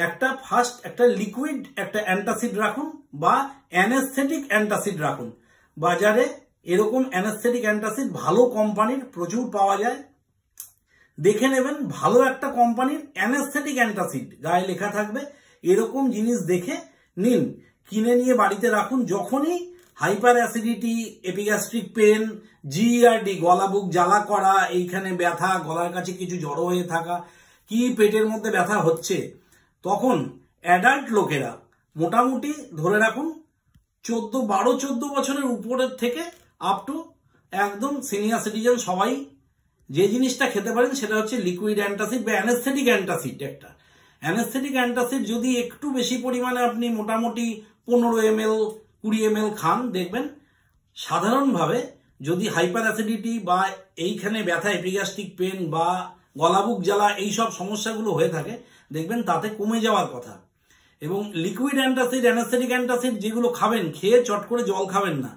একটা ফার্স্ট একটা লিকুইড একটা অ্যান্টাসিড রাখুন বা অ্যানেস্থেটিক অ্যান্টাসিড রাখুন। বাজারে এরকম অ্যানেস্থেটিক অ্যান্টাসিড ভালো কোম্পানির প্রচুর পাওয়া যায়, দেখে নেবেন ভালো একটা কোম্পানির অ্যানেস্থেটিক অ্যান্টাসিড, গায়ে লেখা থাকবে, এরকম জিনিস দেখে নিন, কিনে নিয়ে বাড়িতে রাখুন। যখনই hyper acidity, epigastric pain, GERD গলা বুক জ্বালা করা, এইখানে ব্যথা, গলার কাছে কিছু জড়ো হয়ে থাকা, কি পেটের মধ্যে ব্যথা হচ্ছে, তখন অ্যাডাল্ট লোকেরা মোটামুটি ধরে রাখুন 12-14 বছরের উপরের থেকে আপ টু একদম সিনিয়র সিটিজেন সবাই যে জিনিসটা খেতে পারেন সেটা হচ্ছে লিকুইড অ্যান্টাসিড বা অ্যানেস্থেটিক অ্যান্টাসিড। একটা অ্যানেস্থেটিক অ্যান্টাসিড যদি একটু বেশি পরিমাণে আপনি মোটামুটি 15 ml 20 ml খান, দেখবেন সাধারণভাবে যদি হাইপার অ্যাসিডিটি বা এইখানে ব্যথা, এপিগ্যাস্ট্রিক পেন বা গলাবুক জ্বালা এইসব সমস্যাগুলো হয়ে থাকে, দেখবেন তাতে কমে যাওয়ার কথা। এবং লিকুইড অ্যান্টাসিড, অ্যানেস্থেটিক অ্যান্টাসিড যেগুলো খাবেন, খেয়ে চট করে জল খাবেন না।